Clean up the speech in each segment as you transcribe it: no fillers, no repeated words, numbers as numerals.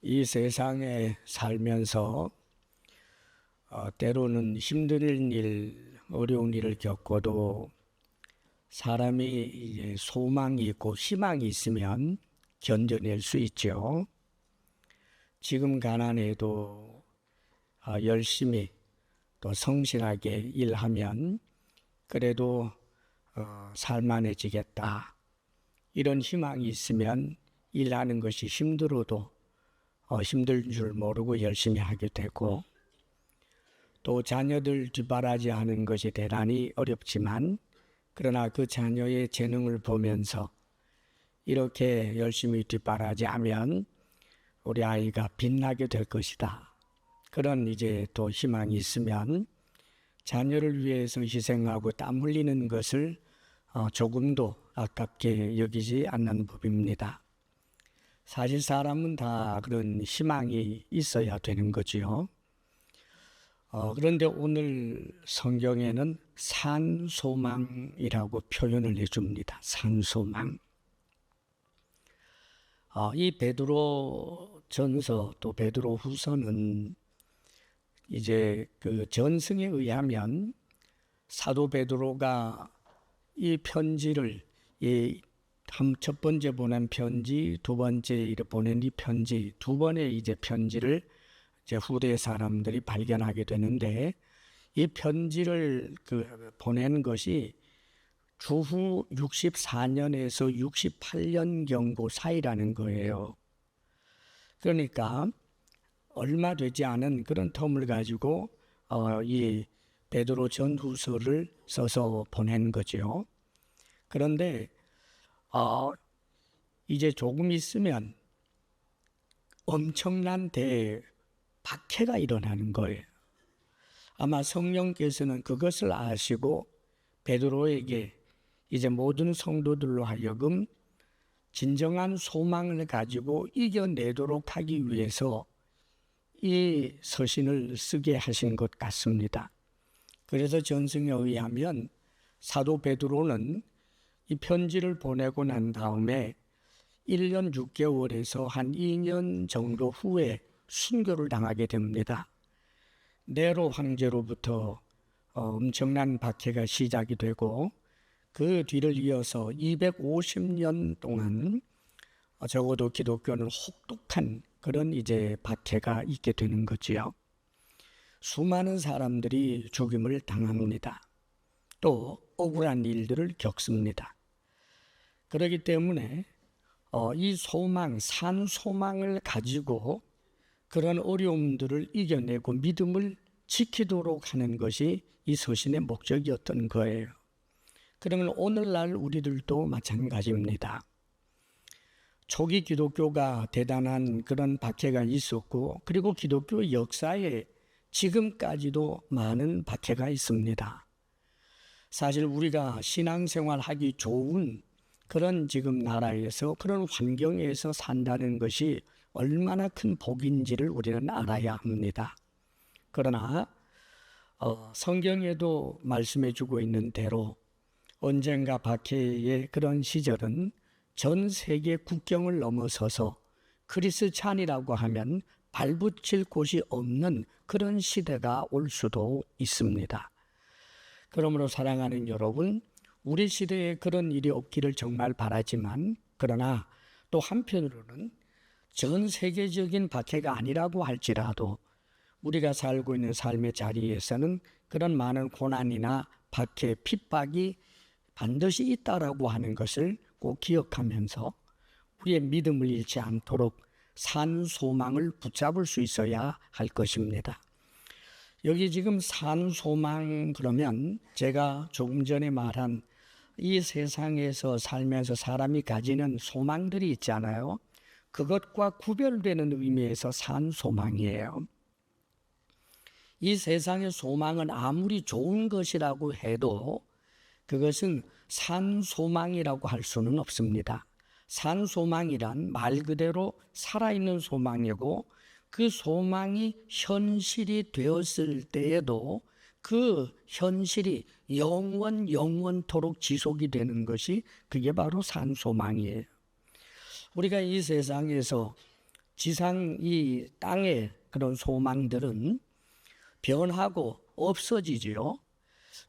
이 세상에 살면서 때로는 힘든 일, 어려운 일을 겪어도 사람이 이제 소망이 있고 희망이 있으면 견뎌낼 수 있죠. 지금 가난해도 열심히 또 성실하게 일하면 그래도 살만해지겠다. 이런 희망이 있으면 일하는 것이 힘들어도 힘들 줄 모르고 열심히 하게 되고, 또 자녀들 뒷바라지하는 것이 대단히 어렵지만 그러나 그 자녀의 재능을 보면서 이렇게 열심히 뒷바라지하면 우리 아이가 빛나게 될 것이다. 그런 이제 또 희망이 있으면 자녀를 위해서 희생하고 땀 흘리는 것을 조금도 아깝게 여기지 않는 법입니다. 사실 사람은 다 그런 희망이 있어야 되는 거지요. 그런데 오늘 성경에는 산소망이라고 표현을 해줍니다. 산소망. 이 베드로 전서 또 베드로 후서는 이제 그 전승에 의하면 사도 베드로가 이 편지를 첫 번째 보낸 편지, 두 번째 보낸 이 편지, 두 번의 이제 편지를 이제 후대 사람들이 발견하게 되는데, 이 편지를 보낸 것이 주후 64년에서 68년 경고 사이라는 거예요. 그러니까 얼마 되지 않은 그런 텀을 가지고 이 베드로 전후서를 써서 보낸 거죠. 그런데 이제 조금 있으면 엄청난 박해가 일어나는 거예요. 아마 성령께서는 그것을 아시고 베드로에게 이제 모든 성도들로 하여금 진정한 소망을 가지고 이겨내도록 하기 위해서 이 서신을 쓰게 하신 것 같습니다. 그래서 전승에 의하면 사도 베드로는 이 편지를 보내고 난 다음에 1년 6개월에서 한 2년 정도 후에 순교를 당하게 됩니다. 네로 황제로부터 엄청난 박해가 시작이 되고, 그 뒤를 이어서 250년 동안 적어도 기독교는 혹독한 그런 이제 박해가 있게 되는 거지요. 수많은 사람들이 죽임을 당합니다. 또 억울한 일들을 겪습니다. 그렇기 때문에 이 산소망을 가지고 그런 어려움들을 이겨내고 믿음을 지키도록 하는 것이 이 서신의 목적이었던 거예요. 그러면 오늘날 우리들도 마찬가지입니다. 초기 기독교가 대단한 그런 박해가 있었고, 그리고 기독교 역사에 지금까지도 많은 박해가 있습니다. 사실 우리가 신앙생활 하기 좋은 그런 지금 나라에서, 그런 환경에서 산다는 것이 얼마나 큰 복인지를 우리는 알아야 합니다. 그러나 성경에도 말씀해 주고 있는 대로 언젠가 박해의 그런 시절은 전 세계 국경을 넘어서서 크리스찬이라고 하면 발붙일 곳이 없는 그런 시대가 올 수도 있습니다. 그러므로 사랑하는 여러분, 우리 시대에 그런 일이 없기를 정말 바라지만, 그러나 또 한편으로는 전 세계적인 박해가 아니라고 할지라도 우리가 살고 있는 삶의 자리에서는 그런 많은 고난이나 박해, 핍박이 반드시 있다라고 하는 것을 꼭 기억하면서 우리의 믿음을 잃지 않도록 산소망을 붙잡을 수 있어야 할 것입니다. 여기 지금 산소망 그러면 제가 조금 전에 말한 이 세상에서 살면서 사람이 가지는 소망들이 있잖아요. 그것과 구별되는 의미에서 산소망이에요. 이 세상의 소망은 아무리 좋은 것이라고 해도 그것은 산소망이라고 할 수는 없습니다. 산소망이란 말 그대로 살아있는 소망이고, 그 소망이 현실이 되었을 때에도 그 현실이 영원토록 지속이 되는 것이, 그게 바로 산소망이에요. 우리가 이 세상에서 지상 이 땅의 그런 소망들은 변하고 없어지지요.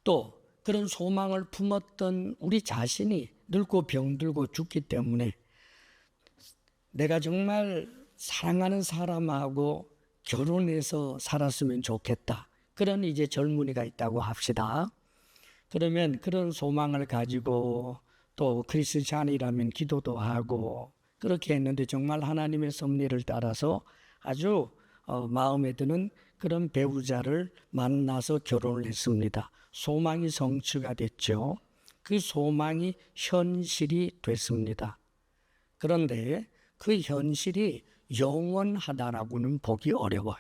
또 그런 소망을 품었던 우리 자신이 늙고 병들고 죽기 때문에 내가 정말 사랑하는 사람하고 결혼해서 살았으면 좋겠다. 그런 이제 젊은이가 있다고 합시다. 그러면 그런 소망을 가지고 또 크리스찬이라면 기도도 하고 그렇게 했는데 정말 하나님의 섭리를 따라서 아주 마음에 드는 그런 배우자를 만나서 결혼을 했습니다. 소망이 성취가 됐죠. 그 소망이 현실이 됐습니다. 그런데 그 현실이 영원하다라고는 보기 어려워요.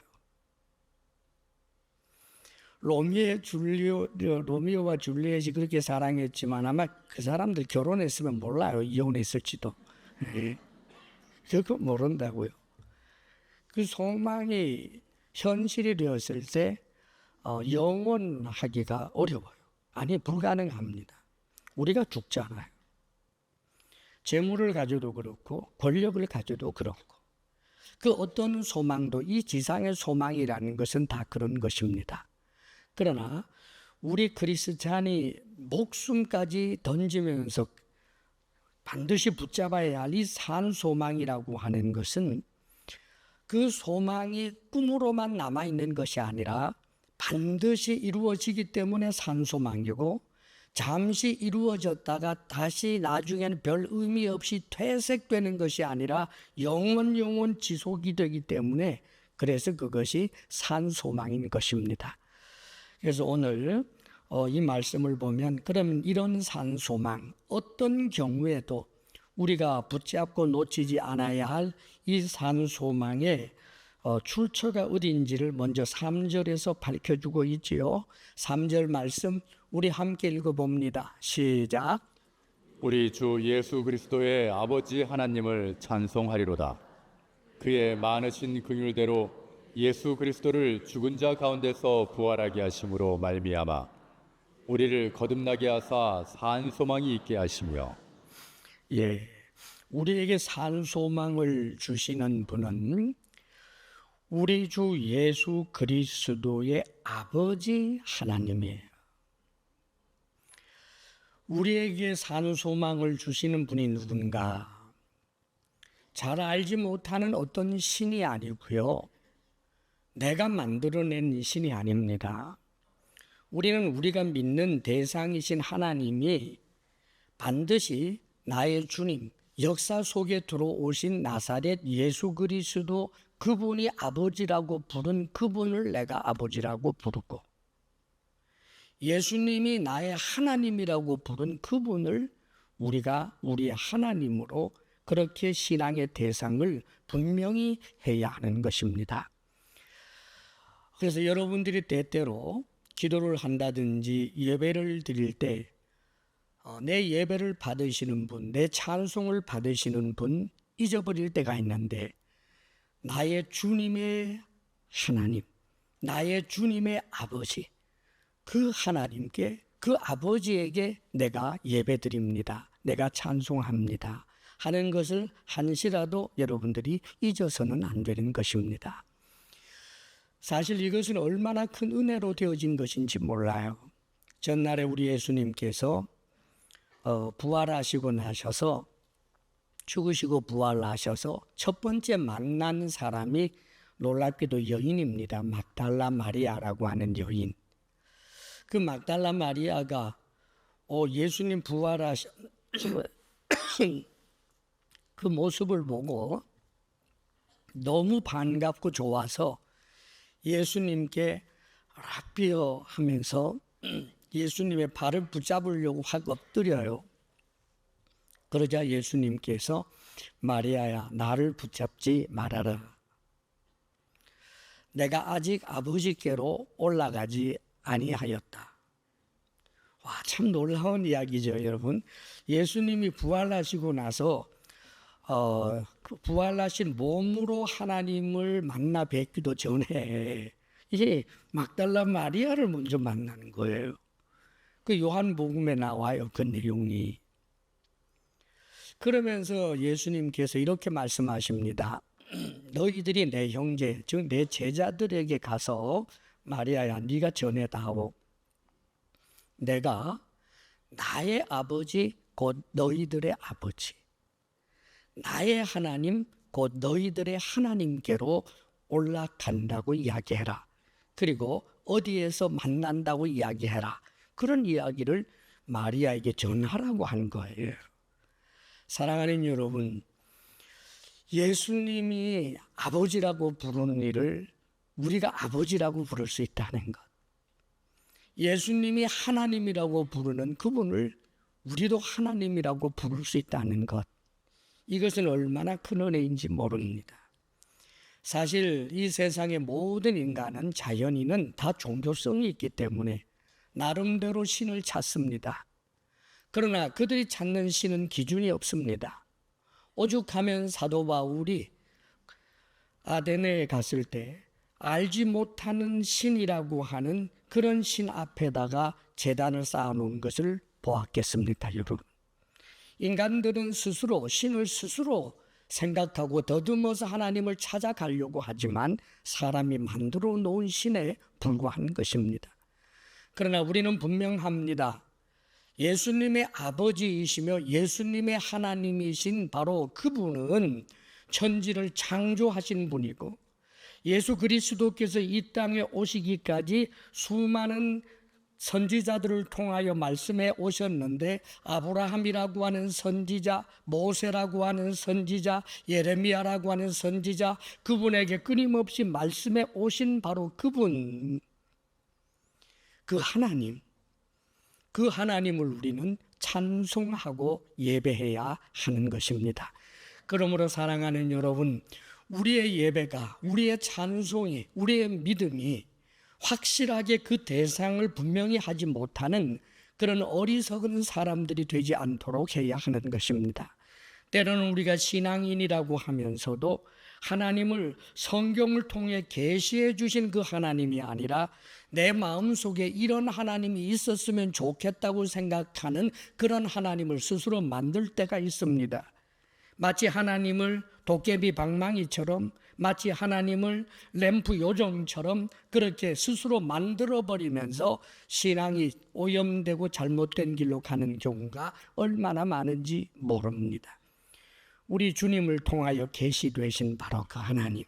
로미오와 줄리엣이 그렇게 사랑했지만 아마 그 사람들 결혼했으면 몰라요. 이혼했을지도. 그거 모른다고요. 그 소망이 현실이 되었을 때 영원하기가 어려워요. 아니, 불가능합니다. 우리가 죽잖아요. 재물을 가져도 그렇고 권력을 가져도 그렇고 그 어떤 소망도 이 지상의 소망이라는 것은 다 그런 것입니다. 그러나 우리 크리스찬이 목숨까지 던지면서 반드시 붙잡아야 할 이 산소망이라고 하는 것은 그 소망이 꿈으로만 남아있는 것이 아니라 반드시 이루어지기 때문에 산소망이고 잠시 이루어졌다가 다시 나중에는 별 의미 없이 퇴색되는 것이 아니라 영원 지속이 되기 때문에 그래서 그것이 산소망인 것입니다. 그래서 오늘 이 말씀을 보면 그러면 이런 산소망 어떤 경우에도 우리가 붙잡고 놓치지 않아야 할 이 산소망의 출처가 어딘지를 먼저 3절에서 밝혀주고 있지요. 3절 말씀 우리 함께 읽어봅니다. 시작. 우리 주 예수 그리스도의 아버지 하나님을 찬송하리로다. 그의 많으신 긍휼대로 예수 그리스도를 죽은 자 가운데서 부활하게 하심으로 말미암아 우리를 거듭나게 하사 산 소망이 있게 하시며 우리에게 산 소망을 주시는 분은 우리 주 예수 그리스도의 아버지 하나님이에요. 우리에게 산 소망을 주시는 분이 누군가? 잘 알지 못하는 어떤 신이 아니고요. 내가 만들어낸 신이 아닙니다. 우리는 우리가 믿는 대상이신 하나님이 반드시 나의 주님, 역사 속에 들어오신 나사렛 예수 그리스도 그분이 아버지라고 부른 그분을 내가 아버지라고 부르고 예수님이 나의 하나님이라고 부른 그분을 우리가 우리의 하나님으로 그렇게 신앙의 대상을 분명히 해야 하는 것입니다. 그래서 여러분들이 때때로 기도를 한다든지 예배를 드릴 때 내 예배를 받으시는 분, 내 찬송을 받으시는 분 잊어버릴 때가 있는데 나의 주님의 하나님, 나의 주님의 아버지, 그 하나님께, 그 아버지에게 내가 예배드립니다. 내가 찬송합니다. 하는 것을 한시라도 여러분들이 잊어서는 안 되는 것입니다. 사실 이것은 얼마나 큰 은혜로 되어진 것인지 몰라요. 전날에 우리 예수님께서 부활하시고 나셔서 죽으시고 부활하셔서 첫 번째 만난 사람이 놀랍게도 여인입니다. 막달라 마리아라고 하는 여인. 그 막달라 마리아가 예수님 부활하신 그 모습을 보고 너무 반갑고 좋아서 예수님께 랍비어 하면서 예수님의 발을 붙잡으려고 확 엎드려요. 그러자 예수님께서 마리아야 나를 붙잡지 말아라. 내가 아직 아버지께로 올라가지 아니하였다. 와, 참 놀라운 이야기죠, 여러분. 예수님이 부활하시고 나서 그 부활하신 몸으로 하나님을 만나 뵙기도 전에 이제 막달라 마리아를 먼저 만나는 거예요. 그 요한복음에 나와요, 그 내용이. 그러면서 예수님께서 이렇게 말씀하십니다. 너희들이 내 형제 즉 내 제자들에게 가서 마리아야 네가 전해다오. 내가 나의 아버지 곧 너희들의 아버지, 나의 하나님 곧 너희들의 하나님께로 올라간다고 이야기해라. 그리고 어디에서 만난다고 이야기해라. 그런 이야기를 마리아에게 전하라고 한 거예요. 사랑하는 여러분, 예수님이 아버지라고 부르는 일을 우리가 아버지라고 부를 수 있다는 것, 예수님이 하나님이라고 부르는 그분을 우리도 하나님이라고 부를 수 있다는 것, 이것은 얼마나 큰 은혜인지 모릅니다. 사실 이 세상의 모든 인간은, 자연인은 다 종교성이 있기 때문에 나름대로 신을 찾습니다. 그러나 그들이 찾는 신은 기준이 없습니다. 오죽하면 사도 바울이 아데네에 갔을 때 알지 못하는 신이라고 하는 그런 신 앞에다가 제단을 쌓아놓은 것을 보았겠습니까, 여러분? 인간들은 스스로 신을 스스로 생각하고 더듬어서 하나님을 찾아가려고 하지만 사람이 만들어 놓은 신에 불과한 것입니다. 그러나 우리는 분명합니다. 예수님의 아버지이시며 예수님의 하나님이신 바로 그분은 천지를 창조하신 분이고, 예수 그리스도께서 이 땅에 오시기까지 수많은 선지자들을 통하여 말씀해 오셨는데, 아브라함이라고 하는 선지자, 모세라고 하는 선지자, 예레미야라고 하는 선지자, 그분에게 끊임없이 말씀해 오신 바로 그분, 그 하나님, 그 하나님을 우리는 찬송하고 예배해야 하는 것입니다. 그러므로 사랑하는 여러분, 우리의 예배가, 우리의 찬송이, 우리의 믿음이 확실하게 그 대상을 분명히 하지 못하는 그런 어리석은 사람들이 되지 않도록 해야 하는 것입니다. 때로는 우리가 신앙인이라고 하면서도 하나님을 성경을 통해 계시해 주신 그 하나님이 아니라 내 마음속에 이런 하나님이 있었으면 좋겠다고 생각하는 그런 하나님을 스스로 만들 때가 있습니다. 마치 하나님을 도깨비 방망이처럼, 마치 하나님을 램프 요정처럼 그렇게 스스로 만들어버리면서 신앙이 오염되고 잘못된 길로 가는 경우가 얼마나 많은지 모릅니다. 우리 주님을 통하여 계시되신 바로 그 하나님,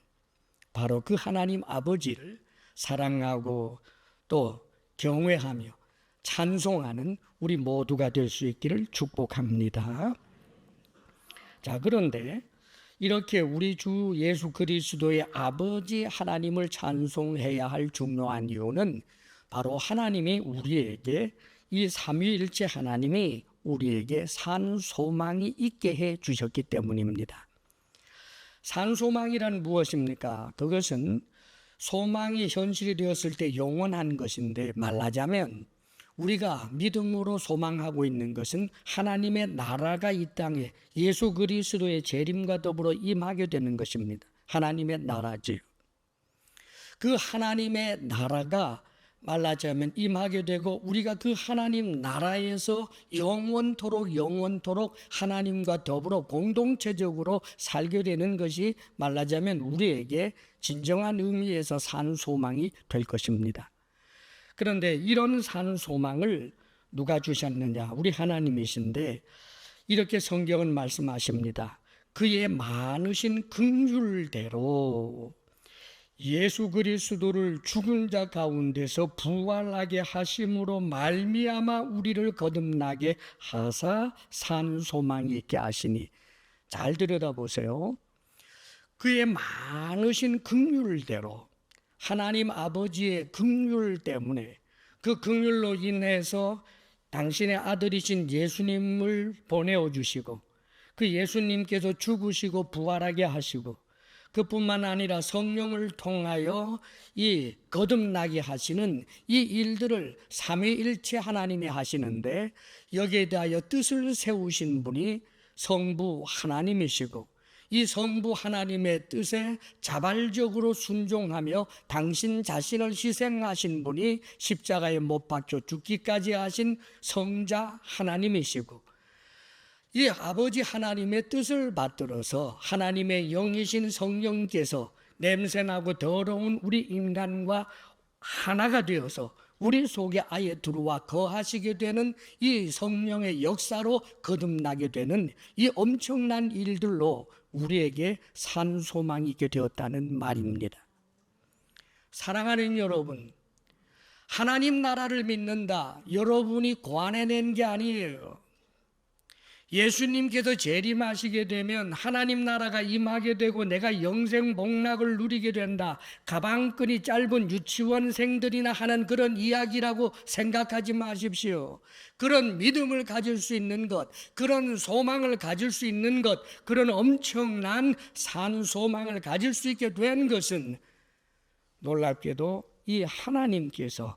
바로 그 하나님 아버지를 사랑하고 또 경외하며 찬송하는 우리 모두가 될 수 있기를 축복합니다. 자, 그런데 이렇게 우리 주 예수 그리스도의 아버지 하나님을 찬송해야 할 중요한 이유는 바로 하나님이 우리에게, 이 삼위일체 하나님이 우리에게 산 소망이 있게 해 주셨기 때문입니다. 산 소망이란 무엇입니까? 그것은 소망이 현실이 되었을 때 영원한 것인데, 말하자면 우리가 믿음으로 소망하고 있는 것은 하나님의 나라가 이 땅에 예수 그리스도의 재림과 더불어 임하게 되는 것입니다. 하나님의 나라지요. 그 하나님의 나라가 말하자면 임하게 되고, 우리가 그 하나님 나라에서 영원토록 하나님과 더불어 공동체적으로 살게 되는 것이 말하자면 우리에게 진정한 의미에서 산 소망이 될 것입니다. 그런데 이런 산 소망을 누가 주셨느냐? 우리 하나님이신데 이렇게 성경은 말씀하십니다. 그의 많으신 긍휼대로 예수 그리스도를 죽은 자 가운데서 부활하게 하심으로 말미암아 우리를 거듭나게 하사 산 소망이 있게 하시니. 잘 들여다보세요. 그의 많으신 긍휼대로, 하나님 아버지의 긍휼 때문에, 그 긍휼로 인해서 당신의 아들이신 예수님을 보내어 주시고, 그 예수님께서 죽으시고 부활하게 하시고, 그뿐만 아니라 성령을 통하여 이 거듭나게 하시는 이 일들을 삼위일체 하나님이 하시는데, 여기에 대하여 뜻을 세우신 분이 성부 하나님이시고, 이 성부 하나님의 뜻에 자발적으로 순종하며 당신 자신을 희생하신 분이 십자가에 못 박혀 죽기까지 하신 성자 하나님이시고, 이 아버지 하나님의 뜻을 받들어서 하나님의 영이신 성령께서 냄새나고 더러운 우리 인간과 하나가 되어서 우리 속에 아예 들어와 거하시게 되는 이 성령의 역사로 거듭나게 되는 이 엄청난 일들로 우리에게 산 소망이 있게 되었다는 말입니다. 사랑하는 여러분, 하나님 나라를 믿는다. 여러분이 관해낸 게 아니에요. 예수님께서 재림하시게 되면 하나님 나라가 임하게 되고 내가 영생 복락을 누리게 된다. 가방끈이 짧은 유치원생들이나 하는 그런 이야기라고 생각하지 마십시오. 그런 믿음을 가질 수 있는 것, 그런 소망을 가질 수 있는 것, 그런 엄청난 산 소망을 가질 수 있게 된 것은 놀랍게도 이 하나님께서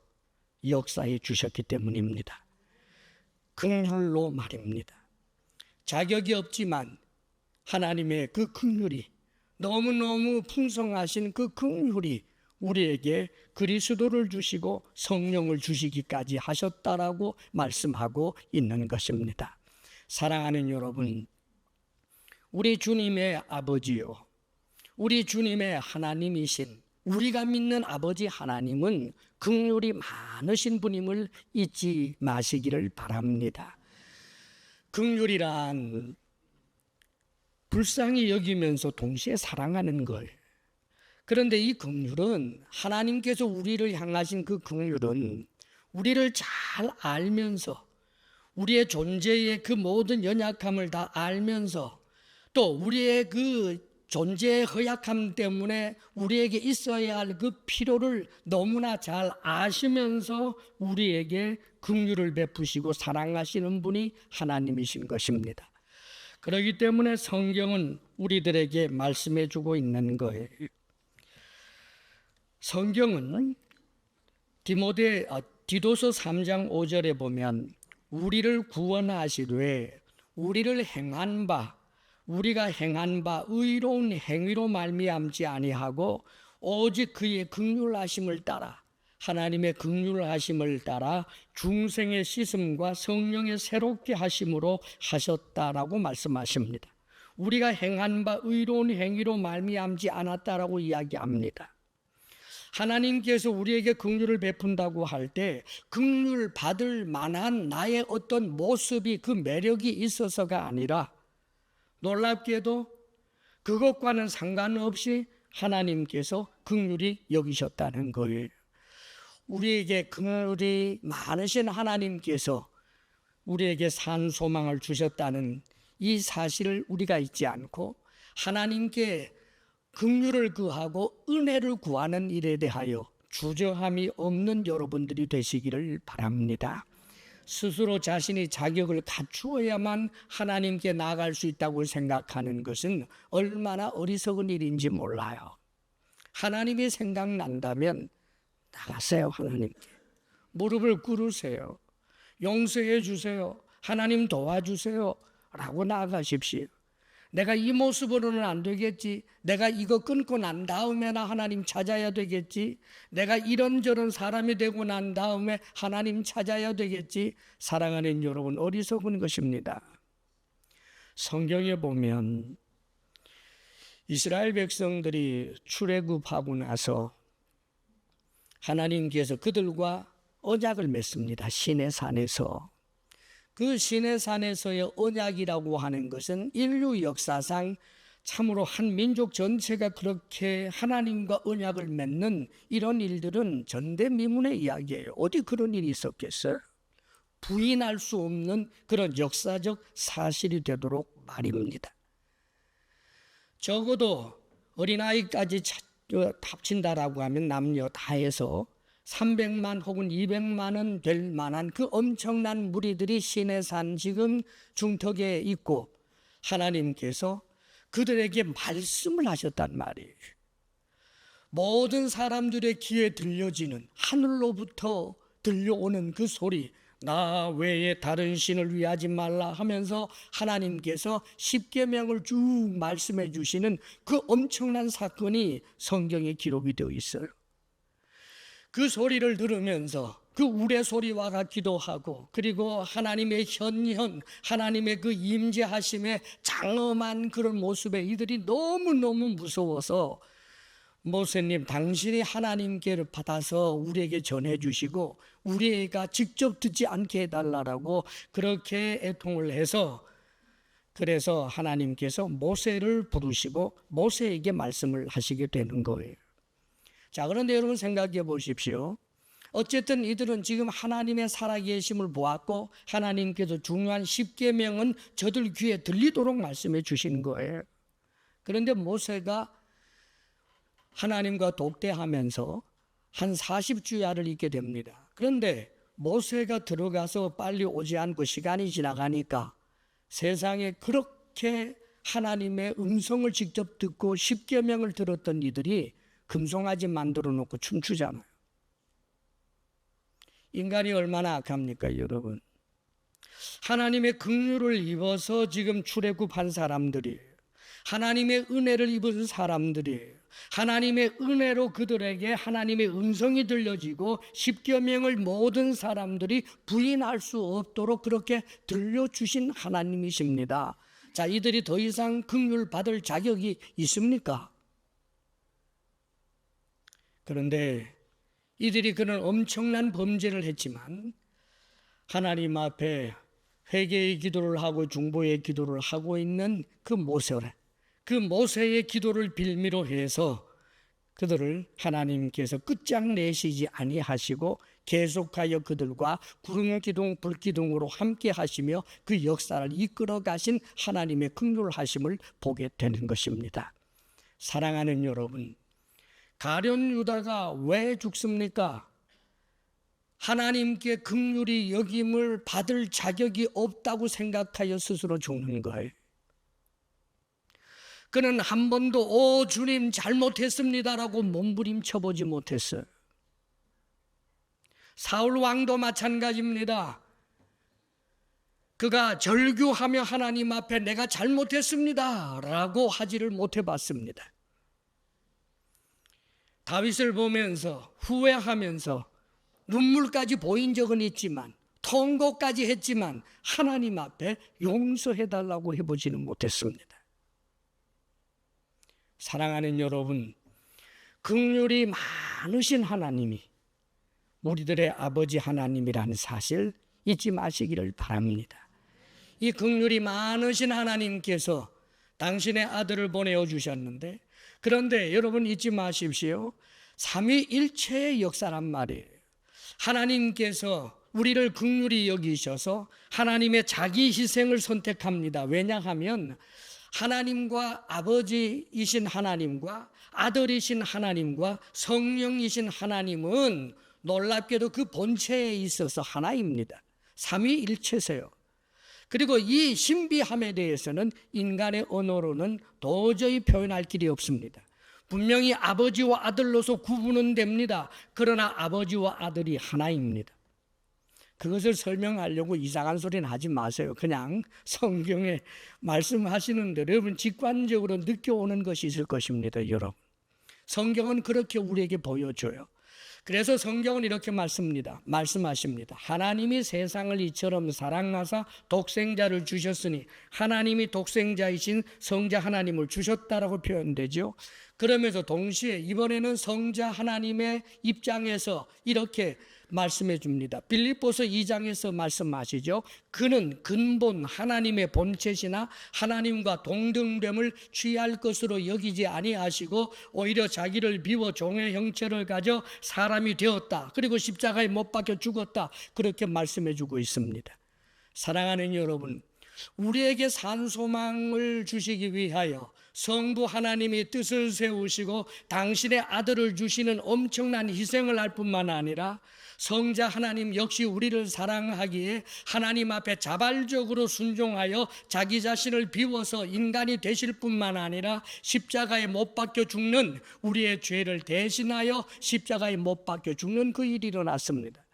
역사해 주셨기 때문입니다. 긍휼로 말입니다. 자격이 없지만 하나님의 그 긍휼이, 너무너무 풍성하신 그 긍휼이 우리에게 그리스도를 주시고 성령을 주시기까지 하셨다라고 말씀하고 있는 것입니다. 사랑하는 여러분, 우리 주님의 아버지요, 우리 주님의 하나님이신 우리가 믿는 아버지 하나님은 긍휼이 많으신 분임을 잊지 마시기를 바랍니다. 긍휼이란 불쌍히 여기면서 동시에 사랑하는 걸. 그런데 이 긍휼은, 하나님께서 우리를 향하신 그 긍휼은 우리를 잘 알면서, 우리의 존재의 그 모든 연약함을 다 알면서, 또 우리의 그 존재의 허약함 때문에 우리에게 있어야 할 그 필요를 너무나 잘 아시면서 우리에게 긍휼을 베푸시고 사랑하시는 분이 하나님이신 것입니다. 그렇기 때문에 성경은 우리들에게 말씀해 주고 있는 거예요. 성경은 디도서 3장 5절에 보면 우리를 구원하시되 우리가 행한 바 의로운 행위로 말미암지 아니하고 오직 그의 긍휼하심을 따라, 하나님의 긍휼하심을 따라 중생의 씻음과 성령의 새롭게 하심으로 하셨다라고 말씀하십니다. 우리가 행한 바 의로운 행위로 말미암지 않았다라고 이야기합니다. 하나님께서 우리에게 긍휼을 베푼다고 할 때 긍휼 받을 만한 나의 어떤 모습이, 그 매력이 있어서가 아니라 놀랍게도 그것과는 상관없이 하나님께서 긍휼히 여기셨다는 거예요. 우리에게 긍휼이 많으신 하나님께서 우리에게 산 소망을 주셨다는 이 사실을 우리가 잊지 않고 하나님께 긍휼을 구하고 은혜를 구하는 일에 대하여 주저함이 없는 여러분들이 되시기를 바랍니다. 스스로 자신이 자격을 갖추어야만 하나님께 나아갈 수 있다고 생각하는 것은 얼마나 어리석은 일인지 몰라요. 하나님이 생각난다면 나가세요. 하나님께 무릎을 꿇으세요. 용서해 주세요. 하나님 도와주세요 라고 나아가십시오. 내가 이 모습으로는 안 되겠지. 내가 이거 끊고 난 다음에나 하나님 찾아야 되겠지. 내가 이런저런 사람이 되고 난 다음에 하나님 찾아야 되겠지. 사랑하는 여러분, 어리석은 것입니다. 성경에 보면 이스라엘 백성들이 출애굽하고 나서 하나님께서 그들과 언약을 맺습니다. 시내산에서. 그 시내산에서의 언약이라고 하는 것은 인류 역사상 참으로 한 민족 전체가 그렇게 하나님과 언약을 맺는 이런 일들은 전대미문의 이야기예요. 어디 그런 일이 있었겠어요? 부인할 수 없는 그런 역사적 사실이 되도록 말입니다. 적어도 어린아이까지 합친다라고 하면 남녀 다 해서 300만 혹은 200만은 될 만한 그 엄청난 무리들이 시내산 지금 중턱에 있고 하나님께서 그들에게 말씀을 하셨단 말이에요. 모든 사람들의 귀에 들려지는, 하늘로부터 들려오는 그 소리, 나 외에 다른 신을 위하지 말라 하면서 하나님께서 십계명을 쭉 말씀해 주시는 그 엄청난 사건이 성경에 기록이 되어 있어요. 그 소리를 들으면서 그 우레소리와 같기도 하고, 그리고 하나님의 하나님의 그 임재하심의 장엄한 그런 모습에 이들이 너무너무 무서워서 모세님, 당신이 하나님께를 받아서 우리에게 전해주시고 우리가 직접 듣지 않게 해달라고 그렇게 애통을 해서, 그래서 하나님께서 모세를 부르시고 모세에게 말씀을 하시게 되는 거예요. 자, 그런데 여러분 생각해 보십시오. 어쨌든 이들은 지금 하나님의 살아계심을 보았고 하나님께서 중요한 10계명은 저들 귀에 들리도록 말씀해 주신 거예요. 그런데 모세가 하나님과 독대하면서 한 40주야를 있게 됩니다. 그런데 모세가 들어가서 빨리 오지 않고 시간이 지나가니까 세상에 그렇게 하나님의 음성을 직접 듣고 10계명을 들었던 이들이 금송아지 만들어 놓고 춤추잖아요. 인간이 얼마나 악합니까, 여러분? 하나님의 긍휼을 입어서 지금 출애굽한 사람들이, 하나님의 은혜를 입은 사람들이, 하나님의 은혜로 그들에게 하나님의 음성이 들려지고 10계명을 모든 사람들이 부인할 수 없도록 그렇게 들려주신 하나님이십니다. 자, 이들이 더 이상 긍휼 받을 자격이 있습니까? 그런데 이들이 그런 엄청난 범죄를 했지만 하나님 앞에 회개의 기도를 하고 중보의 기도를 하고 있는 그 모세의 기도를 빌미로 해서 그들을 하나님께서 끝장내시지 아니하시고 계속하여 그들과 구름 기둥 불 기둥으로 함께 하시며 그 역사를 이끌어 가신 하나님의 긍휼하심을 보게 되는 것입니다. 사랑하는 여러분, 가룟 유다가 왜 죽습니까? 하나님께 긍휼히 여김을 받을 자격이 없다고 생각하여 스스로 죽는 거예요. 그는 한 번도 오 주님 잘못했습니다라고 몸부림쳐보지 못했어요. 사울 왕도 마찬가지입니다. 그가 절규하며 하나님 앞에 내가 잘못했습니다라고 하지를 못해봤습니다. 다윗을 보면서 후회하면서 눈물까지 보인 적은 있지만, 통곡까지 했지만 하나님 앞에 용서해달라고 해보지는 못했습니다. 사랑하는 여러분, 긍휼이 많으신 하나님이 우리들의 아버지 하나님이라는 사실 잊지 마시기를 바랍니다. 이 긍휼이 많으신 하나님께서 당신의 아들을 보내어 주셨는데, 그런데 여러분 잊지 마십시오. 삼위일체의 역사란 말이에요. 하나님께서 우리를 긍휼히 여기셔서 하나님의 자기 희생을 선택합니다. 왜냐하면 하나님과 아버지이신 하나님과 아들이신 하나님과 성령이신 하나님은 놀랍게도 그 본체에 있어서 하나입니다. 삼위일체세요. 그리고 이 신비함에 대해서는 인간의 언어로는 도저히 표현할 길이 없습니다. 분명히 아버지와 아들로서 구분은 됩니다. 그러나 아버지와 아들이 하나입니다. 그것을 설명하려고 이상한 소리는 하지 마세요. 그냥 성경에 말씀하시는 대로 여러분 직관적으로 느껴오는 것이 있을 것입니다. 여러분, 성경은 그렇게 우리에게 보여줘요. 그래서 성경은 이렇게 말씀하십니다. 하나님이 세상을 이처럼 사랑하사 독생자를 주셨으니, 하나님이 독생자이신 성자 하나님을 주셨다라고 표현되죠. 그러면서 동시에 이번에는 성자 하나님의 입장에서 이렇게 말씀해 줍니다. 빌립보서 2장에서 말씀하시죠. 그는 근본 하나님의 본체시나 하나님과 동등됨을 취할 것으로 여기지 아니하시고 오히려 자기를 비워 종의 형체를 가져 사람이 되었다. 그리고 십자가에 못 박혀 죽었다. 그렇게 말씀해 주고 있습니다. 사랑하는 여러분, 우리에게 산소망을 주시기 위하여 성부 하나님이 뜻을 세우시고 당신의 아들을 주시는 엄청난 희생을 할 뿐만 아니라 성자 하나님 역시 우리를 사랑하기에 하나님 앞에 자발적으로 순종하여 자기 자신을 비워서 인간이 되실 뿐만 아니라 십자가에 못 박혀 죽는, 우리의 죄를 대신하여 십자가에 못 박혀 죽는 그 일이 일어났습니다.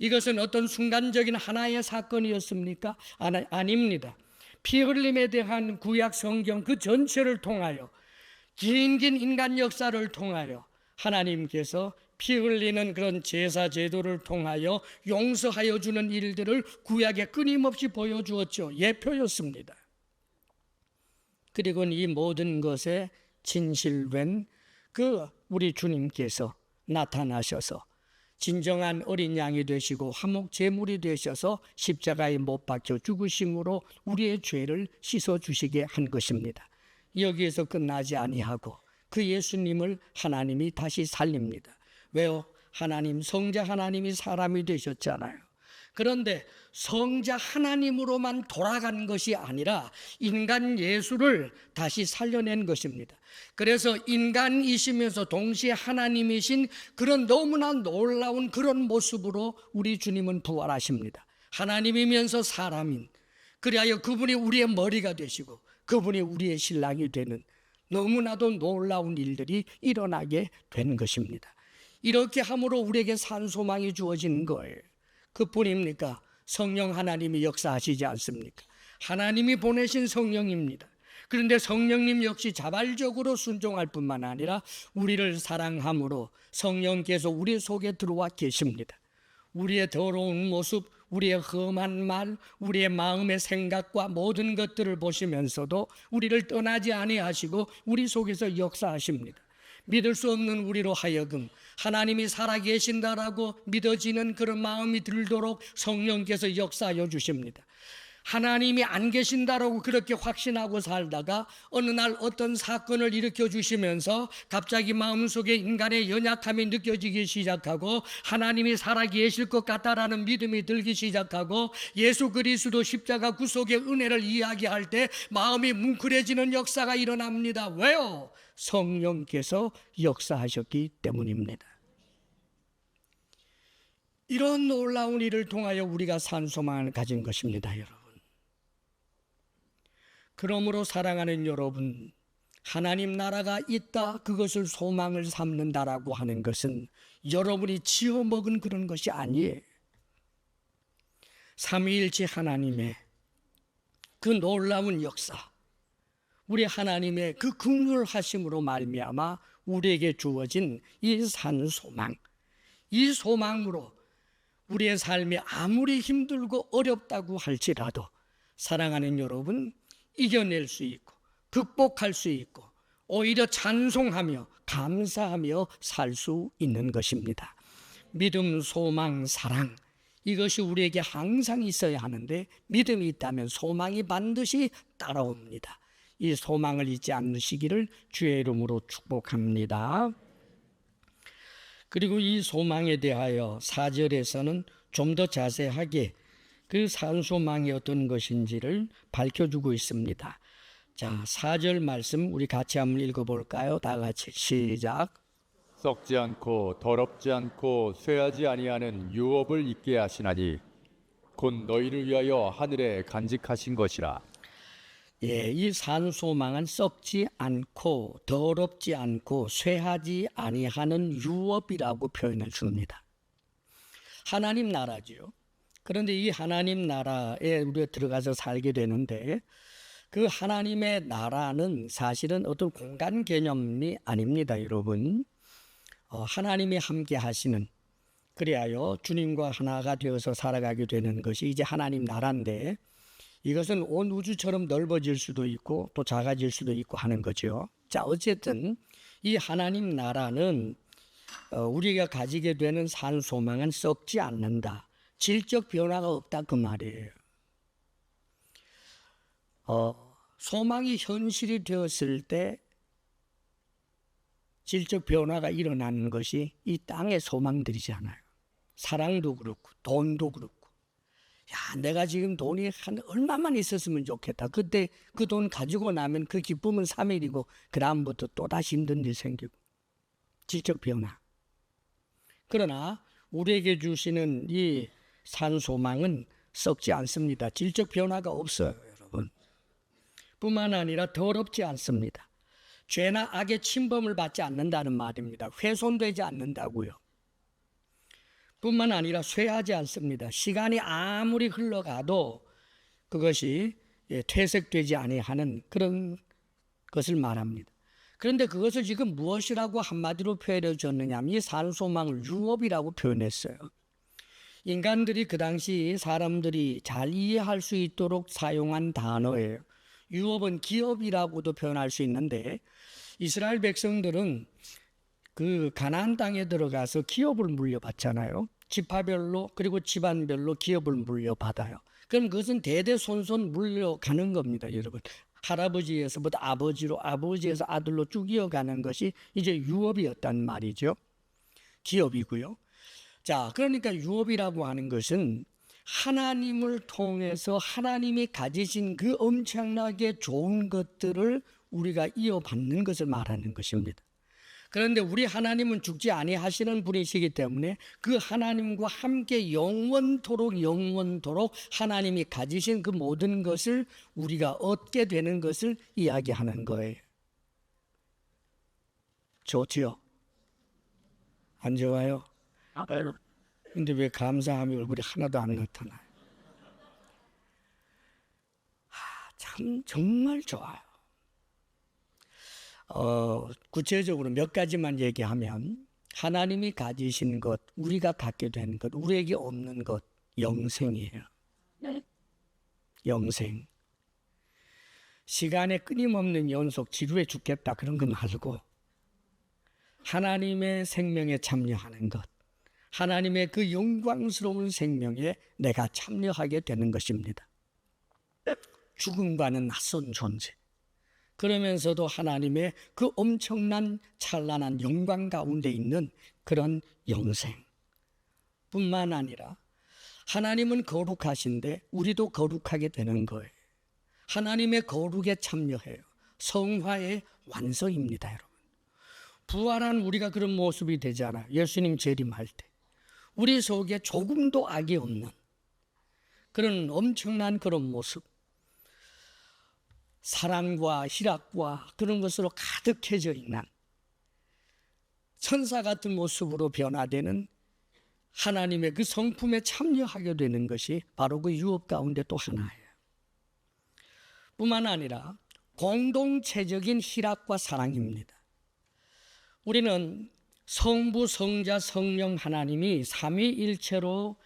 이것은 어떤 순간적인 하나의 사건이었습니까? 아닙니다. 피 흘림에 대한 구약 성경 그 전체를 통하여 긴 인간 역사를 통하여 하나님께서 피 흘리는 그런 제사 제도를 통하여 용서하여 주는 일들을 구약에 끊임없이 보여주었죠. 예표였습니다. 그리고 이 모든 것에 진실된 우리 주님께서 나타나셔서 진정한 어린 양이 되시고 화목 제물이 되셔서 십자가에 못 박혀 죽으심으로 우리의 죄를 씻어 주시게 한 것입니다. 여기에서 끝나지 아니하고 그 예수님을 하나님이 다시 살립니다. 왜요? 하나님, 성자 하나님이 사람이 되셨잖아요. 그런데 성자 하나님으로만 돌아간 것이 아니라 인간 예수를 다시 살려낸 것입니다. 그래서 인간이시면서 동시에 하나님이신 그런 너무나 놀라운 그런 모습으로 우리 주님은 부활하십니다. 하나님이면서 사람인, 그리하여 그분이 우리의 머리가 되시고 그분이 우리의 신랑이 되는 너무나도 놀라운 일들이 일어나게 된 것입니다. 이렇게 함으로 우리에게 산 소망이 주어진 거예요. 그뿐입니까? 성령 하나님이 역사하시지 않습니까? 하나님이 보내신 성령입니다. 그런데 성령님 역시 자발적으로 순종할 뿐만 아니라 우리를 사랑함으로 성령께서 우리 속에 들어와 계십니다. 우리의 더러운 모습, 우리의 험한 말, 우리의 마음의 생각과 모든 것들을 보시면서도 우리를 떠나지 아니하시고 우리 속에서 역사하십니다. 믿을 수 없는 우리로 하여금 하나님이 살아계신다라고 믿어지는 그런 마음이 들도록 성령께서 역사하여 주십니다. 하나님이 안 계신다라고 그렇게 확신하고 살다가 어느 날 어떤 사건을 일으켜 주시면서 갑자기 마음속에 인간의 연약함이 느껴지기 시작하고 하나님이 살아계실 것 같다라는 믿음이 들기 시작하고 예수 그리스도 십자가 구속의 은혜를 이야기할 때 마음이 뭉클해지는 역사가 일어납니다. 왜요? 성령께서 역사하셨기 때문입니다. 이런 놀라운 일을 통하여 우리가 산 소망을 가진 것입니다, 여러분. 그러므로 사랑하는 여러분, 하나님 나라가 있다, 그것을 소망을 삼는다라고 하는 것은 여러분이 지어먹은 그런 것이 아니에요. 삼위일체 하나님의 그 놀라운 역사, 우리 하나님의 그 긍휼하심으로 말미암아 우리에게 주어진 이 산 소망, 이 소망으로 우리의 삶이 아무리 힘들고 어렵다고 할지라도 사랑하는 여러분, 이겨낼 수 있고 극복할 수 있고 오히려 찬송하며 감사하며 살 수 있는 것입니다. 믿음, 소망, 사랑, 이것이 우리에게 항상 있어야 하는데 믿음이 있다면 소망이 반드시 따라옵니다. 이 소망을 잊지 않으시기를 주의 이름으로 축복합니다. 그리고 이 소망에 대하여 4절에서는 좀 더 자세하게 그 산 소망이 어떤 것인지를 밝혀주고 있습니다. 자, 4절 말씀 우리 같이 한번 읽어볼까요? 다 같이 시작. 썩지 않고 더럽지 않고 쇠하지 아니하는 유업을 있게 하시나니 곧 너희를 위하여 하늘에 간직하신 것이라. 예, 이 산 소망은 썩지 않고 더럽지 않고 쇠하지 아니하는 유업이라고 표현해 줍니다. 하나님 나라죠. 그런데 이 하나님 나라에 우리가 들어가서 살게 되는데 그 하나님의 나라는 사실은 어떤 공간 개념이 아닙니다, 여러분. 하나님이 함께 하시는, 그리하여 주님과 하나가 되어서 살아가게 되는 것이 이제 하나님 나라인데 이것은 온 우주처럼 넓어질 수도 있고 또 작아질 수도 있고 하는 거죠. 자, 어쨌든 이 하나님 나라는 우리가 가지게 되는 산 소망은 썩지 않는다. 질적 변화가 없다 그 말이에요. 소망이 현실이 되었을 때 질적 변화가 일어나는 것이 이 땅의 소망들이잖아요. 사랑도 그렇고 돈도 그렇고, 야, 내가 지금 돈이 한 얼마만 있었으면 좋겠다. 그때 그 돈 가지고 나면 그 기쁨은 3일이고 그 다음부터 또다시 힘든 일 생기고, 질적 변화. 그러나 우리에게 주시는 이 산 소망은 썩지 않습니다. 질적 변화가 없어요, 여러분. 뿐만 아니라 더럽지 않습니다. 죄나 악의 침범을 받지 않는다는 말입니다. 훼손되지 않는다고요. 뿐만 아니라 쇠하지 않습니다. 시간이 아무리 흘러가도 그것이 퇴색되지 아니하는 그런 것을 말합니다. 그런데 그것을 지금 무엇이라고 한마디로 표현해 줬느냐면 이 산소망을 유업이라고 표현했어요. 인간들이 그 당시 사람들이 잘 이해할 수 있도록 사용한 단어예요. 유업은 기업이라고도 표현할 수 있는데 이스라엘 백성들은 그 가나안 땅에 들어가서 기업을 물려받잖아요. 지파별로 그리고 집안별로 기업을 물려받아요. 그럼 그것은 대대손손 물려가는 겁니다, 여러분. 할아버지에서부터 아버지로, 아버지에서 아들로 쭉 이어가는 것이 이제 유업이었단 말이죠. 기업이고요. 자, 그러니까 유업이라고 하는 것은 하나님을 통해서 하나님이 가지신 그 엄청나게 좋은 것들을 우리가 이어받는 것을 말하는 것입니다. 그런데 우리 하나님은 죽지 아니하시는 분이시기 때문에 그 하나님과 함께 영원토록 하나님이 가지신 그 모든 것을 우리가 얻게 되는 것을 이야기하는 거예요. 좋지요? 안 좋아요? 근데 왜 감사함이 얼굴이 하나도 안 나타나요? 참 정말 좋아요. 구체적으로 몇 가지만 얘기하면 하나님이 가지신 것, 우리가 갖게 되는 것, 우리에게 없는 것, 영생이에요. 영생. 시간의 끊임없는 연속 지루해 죽겠다 그런 거 말고 하나님의 생명에 참여하는 것, 하나님의 그 영광스러운 생명에 내가 참여하게 되는 것입니다. 죽음과는 낯선 존재. 그러면서도 하나님의 그 엄청난 찬란한 영광 가운데 있는 그런 영생 뿐만 아니라 하나님은 거룩하신데 우리도 거룩하게 되는 거예요. 하나님의 거룩에 참여해요. 성화의 완성입니다, 여러분. 부활한 우리가 그런 모습이 되잖아요. 예수님 재림할 때 우리 속에 조금도 악이 없는 그런 엄청난 그런 모습, 사랑과 희락과 그런 것으로 가득해져 있는 천사 같은 모습으로 변화되는 하나님의 그 성품에 참여하게 되는 것이 바로 그 유업 가운데 또 하나예요. 뿐만 아니라 공동체적인 희락과 사랑입니다. 우리는 성부, 성자, 성령 하나님이 삼위일체로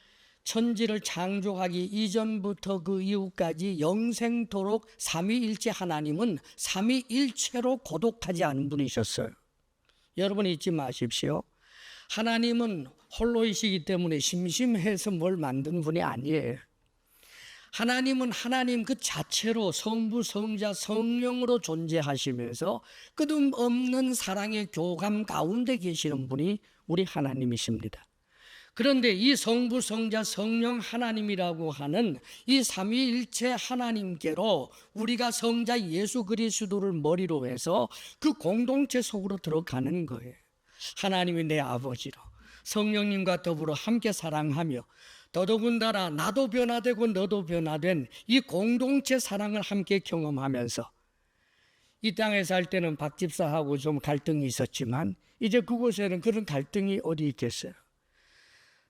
천지를 창조하기 이전부터 그 이후까지 영생토록 삼위일체 하나님은 삼위일체로 고독하지 않은 분이셨어요. 여러분 잊지 마십시오. 하나님은 홀로이시기 때문에 심심해서 뭘 만든 분이 아니에요. 하나님은 하나님 그 자체로 성부, 성자, 성령으로 존재하시면서 끝없는 사랑의 교감 가운데 계시는 분이 우리 하나님이십니다. 그런데 이 성부, 성자, 성령 하나님이라고 하는 이 삼위일체 하나님께로 우리가 성자 예수 그리스도를 머리로 해서 그 공동체 속으로 들어가는 거예요. 하나님이 내 아버지로 성령님과 더불어 함께 사랑하며 더더군다나 나도 변화되고 너도 변화된 이 공동체 사랑을 함께 경험하면서 이 땅에 살 때는 박 집사하고 좀 갈등이 있었지만 이제 그곳에는 그런 갈등이 어디 있겠어요.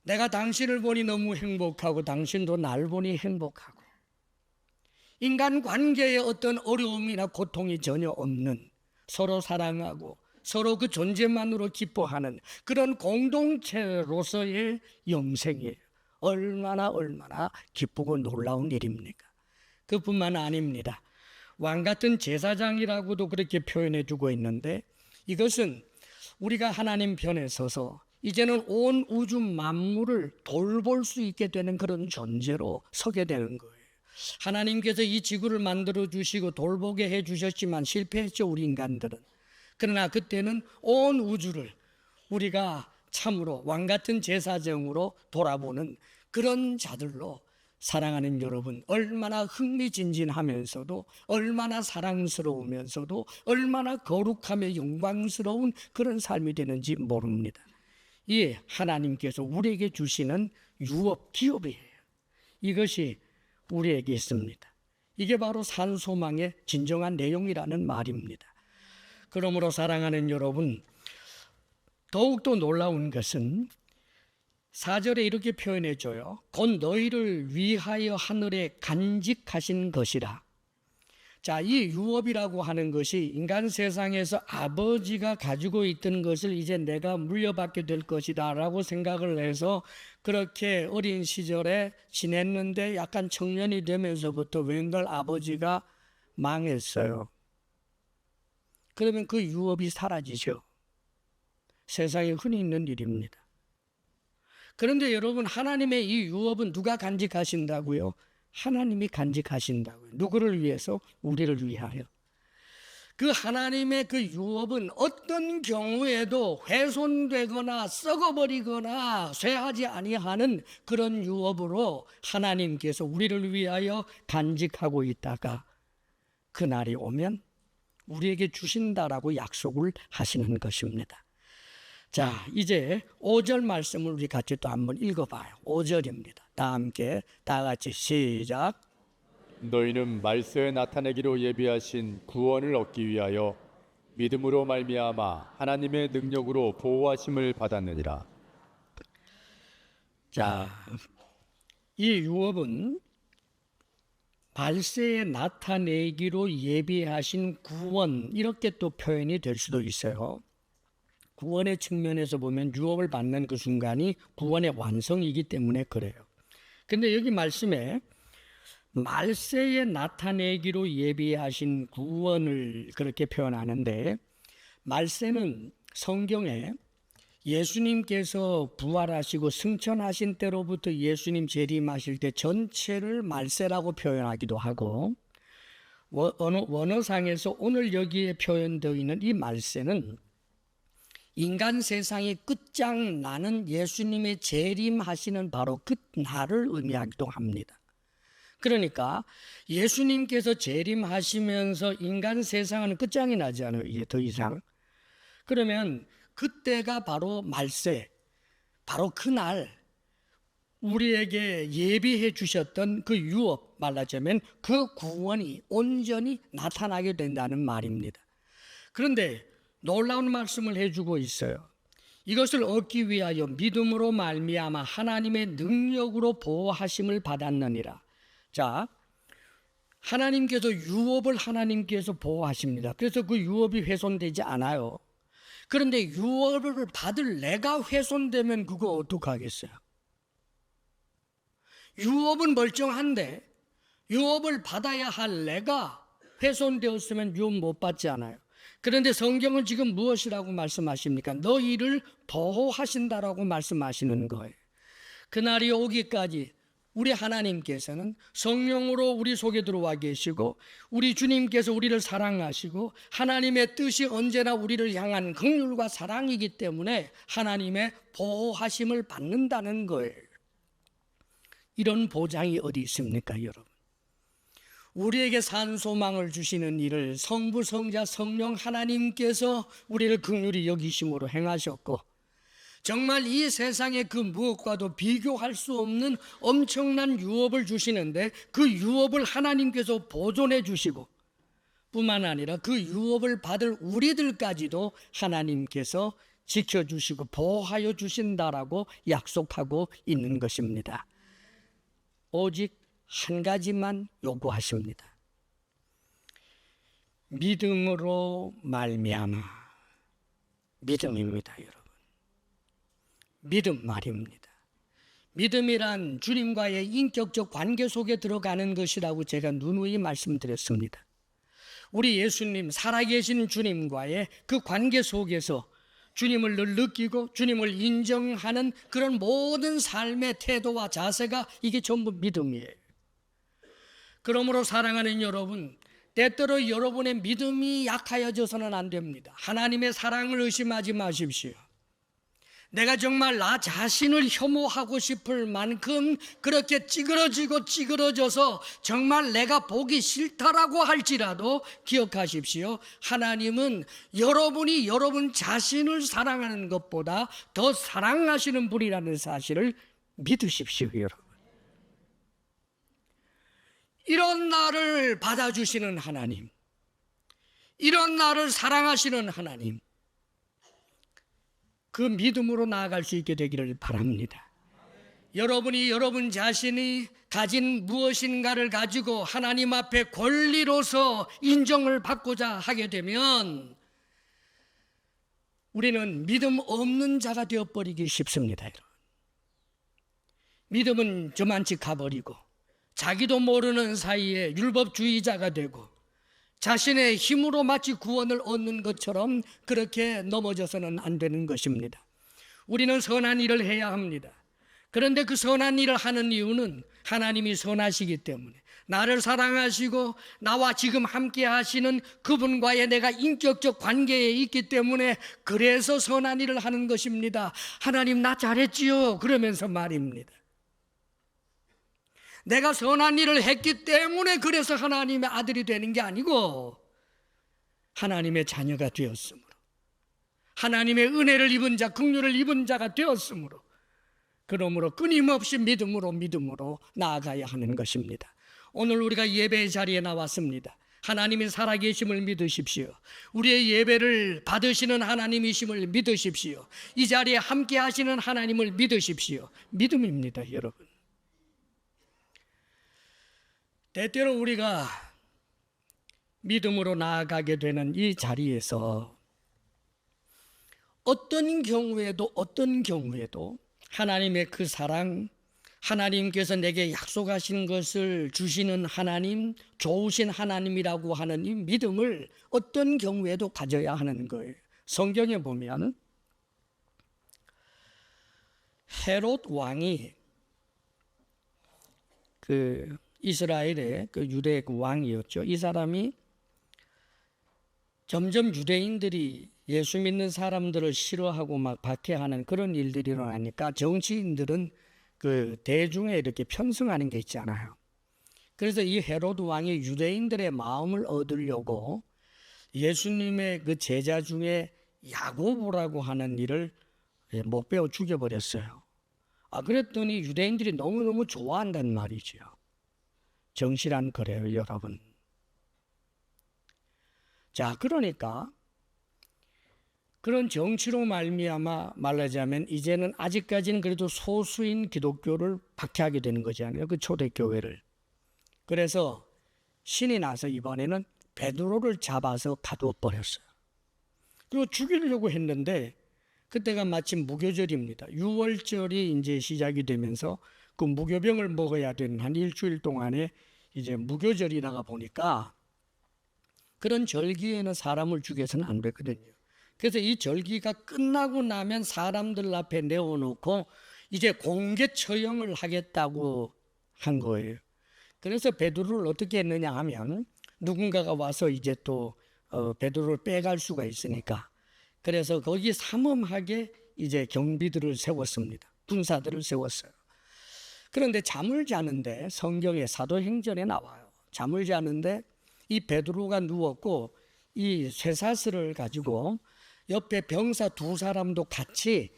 내가 당신을 보니 너무 행복하고 당신도 날 보니 행복하고 인간 관계에 어떤 어려움이나 고통이 전혀 없는 서로 사랑하고 서로 그 존재만으로 기뻐하는 그런 공동체로서의 영생이에요. 얼마나 기쁘고 놀라운 일입니까? 그뿐만 아닙니다. 왕 같은 제사장이라고도 그렇게 표현해 주고 있는데 이것은 우리가 하나님 편에 서서 이제는 온 우주 만물을 돌볼 수 있게 되는 그런 존재로 서게 되는 거예요. 하나님께서 이 지구를 만들어 주시고 돌보게 해 주셨지만 실패했죠, 우리 인간들은. 그러나 그때는 온 우주를 우리가 참으로 왕 같은 제사장으로 돌아보는 그런 자들로 사랑하는 여러분, 얼마나 흥미진진하면서도 얼마나 사랑스러우면서도 얼마나 거룩하며 영광스러운 그런 삶이 되는지 모릅니다. 이 하나님께서 우리에게 주시는 유업, 기업이에요. 이것이 우리에게 있습니다. 이게 바로 산소망의 진정한 내용이라는 말입니다. 그러므로 사랑하는 여러분, 더욱더 놀라운 것은 4절에 이렇게 표현해 줘요. 곧 너희를 위하여 하늘에 간직하신 것이라. 자, 이 유업이라고 하는 것이 인간 세상에서 아버지가 가지고 있던 것을 이제 내가 물려받게 될 것이다 라고 생각을 해서 그렇게 어린 시절에 지냈는데 약간 청년이 되면서부터 웬걸 아버지가 망했어요. 그러면 그 유업이 사라지죠. 세상에 흔히 있는 일입니다. 그런데 여러분, 하나님의 이 유업은 누가 간직하신다고요? 하나님이 간직하신다고요. 누구를 위해서? 우리를 위하여. 그 하나님의 그 유업은 어떤 경우에도 훼손되거나 썩어버리거나 쇠하지 아니하는 그런 유업으로 하나님께서 우리를 위하여 간직하고 있다가 그날이 오면 우리에게 주신다라고 약속을 하시는 것입니다. 자, 이제 5절 말씀을 우리 같이 또 한번 읽어봐요. 5절입니다. 다 함께 다 같이 시작. 너희는 말세에 나타내기로 예비하신 구원을 얻기 위하여 믿음으로 말미암아 하나님의 능력으로 보호하심을 받았느니라. 자, 이 유업은 말세에 나타내기로 예비하신 구원, 이렇게 또 표현이 될 수도 있어요. 구원의 측면에서 보면 유업을 받는 그 순간이 구원의 완성이기 때문에 그래요. 근데 여기 말씀에 말세에 나타내기로 예비하신 구원을 그렇게 표현하는데, 말세는 성경에 예수님께서 부활하시고 승천하신 때로부터 예수님 재림하실 때 전체를 말세라고 표현하기도 하고, 원어상에서 오늘 여기에 표현되어 있는 이 말세는 인간 세상이 끝장나는 예수님의 재림하시는 바로 그 날을 의미하기도 합니다. 그러니까 예수님께서 재림하시면서 인간 세상은 끝장이 나지 않아요. 이제 더 이상. 그러면 그때가 바로 말세, 바로 그날 우리에게 예비해 주셨던 그 유업, 말하자면 그 구원이 온전히 나타나게 된다는 말입니다. 그런데 놀라운 말씀을 해주고 있어요. 이것을 얻기 위하여 믿음으로 말미암아 하나님의 능력으로 보호하심을 받았느니라. 자, 하나님께서 유업을 하나님께서 보호하십니다. 그래서 그 유업이 훼손되지 않아요. 그런데 유업을 받을 내가 훼손되면 그거 어떡하겠어요? 유업은 멀쩡한데 유업을 받아야 할 내가 훼손되었으면 유업 못 받지 않아요. 그런데 성경은 지금 무엇이라고 말씀하십니까? 너희를 보호하신다라고 말씀하시는 거예요. 그날이 오기까지 우리 하나님께서는 성령으로 우리 속에 들어와 계시고 우리 주님께서 우리를 사랑하시고 하나님의 뜻이 언제나 우리를 향한 긍휼과 사랑이기 때문에 하나님의 보호하심을 받는다는 거예요. 이런 보장이 어디 있습니까, 여러분? 우리에게 산 소망을 주시는 일을 성부, 성자, 성령 하나님께서 우리를 긍휼히 여기심으로 행하셨고, 정말 이 세상의 그 무엇과도 비교할 수 없는 엄청난 유업을 주시는데 그 유업을 하나님께서 보존해 주시고, 뿐만 아니라 그 유업을 받을 우리들까지도 하나님께서 지켜주시고 보호하여 주신다라고 약속하고 있는 것입니다. 오직 한 가지만 요구하십니다. 믿음으로 말미암아. 믿음입니다, 여러분. 믿음 말입니다. 믿음이란 주님과의 인격적 관계 속에 들어가는 것이라고 제가 누누이 말씀드렸습니다. 우리 예수님, 살아계신 주님과의 그 관계 속에서 주님을 늘 느끼고 주님을 인정하는 그런 모든 삶의 태도와 자세가 이게 전부 믿음이에요. 그러므로 사랑하는 여러분, 때때로 여러분의 믿음이 약하여져서는 안 됩니다. 하나님의 사랑을 의심하지 마십시오. 내가 정말 나 자신을 혐오하고 싶을 만큼 그렇게 찌그러져서 정말 내가 보기 싫다라고 할지라도 기억하십시오. 하나님은 여러분이 여러분 자신을 사랑하는 것보다 더 사랑하시는 분이라는 사실을 믿으십시오, 여러분. 이런 나를 받아주시는 하나님, 이런 나를 사랑하시는 하나님, 그 믿음으로 나아갈 수 있게 되기를 바랍니다. 여러분이 여러분 자신이 가진 무엇인가를 가지고 하나님 앞에 권리로서 인정을 받고자 하게 되면 우리는 믿음 없는 자가 되어버리기 쉽습니다. 믿음은 저만치 가버리고 자기도 모르는 사이에 율법주의자가 되고 자신의 힘으로 마치 구원을 얻는 것처럼 그렇게 넘어져서는 안 되는 것입니다. 우리는 선한 일을 해야 합니다. 그런데 그 선한 일을 하는 이유는 하나님이 선하시기 때문에, 나를 사랑하시고 나와 지금 함께 하시는 그분과의 내가 인격적 관계에 있기 때문에 그래서 선한 일을 하는 것입니다. 하나님 나 잘했지요 그러면서 말입니다. 내가 선한 일을 했기 때문에 그래서 하나님의 아들이 되는 게 아니고 하나님의 자녀가 되었으므로, 하나님의 은혜를 입은 자, 긍휼을 입은 자가 되었으므로, 그러므로 끊임없이 믿음으로 나아가야 하는 것입니다. 오늘 우리가 예배의 자리에 나왔습니다. 하나님이 살아계심을 믿으십시오. 우리의 예배를 받으시는 하나님이심을 믿으십시오. 이 자리에 함께 하시는 하나님을 믿으십시오. 믿음입니다, 여러분. 때때로 우리가 믿음으로 나아가게 되는 이 자리에서 어떤 경우에도 하나님의 그 사랑, 하나님께서 내게 약속하신 것을 주시는 하나님, 좋으신 하나님이라고 하는 이 믿음을 어떤 경우에도 가져야 하는 거예요. 성경에 보면 헤롯 왕이 그 이스라엘의 그 유대 그 왕이었죠. 이 사람이 점점 유대인들이 예수 믿는 사람들을 싫어하고 막 박해하는 그런 일들이 일어나니까 정치인들은 그 대중에 이렇게 편승하는 게 있잖아요. 그래서 이 헤로드 왕이 유대인들의 마음을 얻으려고 예수님의 그 제자 중에 야고보라고 하는 일을 못 배워 죽여버렸어요. 그랬더니 유대인들이 너무너무 좋아한단 말이죠. 정실한 거래요, 여러분. 자, 그러니까 그런 정치로 말하자면 이제는 아직까지는 그래도 소수인 기독교를 박해하게 되는 거잖아요. 그 초대교회를. 그래서 신이 나서 이번에는 베드로를 잡아서 가두어 버렸어요. 그리고 죽이려고 했는데 그때가 마침 무교절입니다. 유월절이 이제 시작이 되면서 그 무교병을 먹어야 되는 한 일주일 동안에 이제 무교절이다가 보니까 그런 절기에는 사람을 죽여서는 안 되거든요. 그래서 이 절기가 끝나고 나면 사람들 앞에 내어놓고 이제 공개 처형을 하겠다고 한 거예요. 그래서 베드로를 어떻게 했느냐 하면 누군가가 와서 이제 또 베드로를 빼갈 수가 있으니까, 그래서 거기 삼엄하게 이제 경비들을 세웠습니다. 군사들을 세웠어요. 그런데 잠을 자는데, 성경의 사도행전에 나와요. 잠을 자는데 이 베드로가 누웠고 이 쇠사슬을 가지고 옆에 병사 두 사람도 같이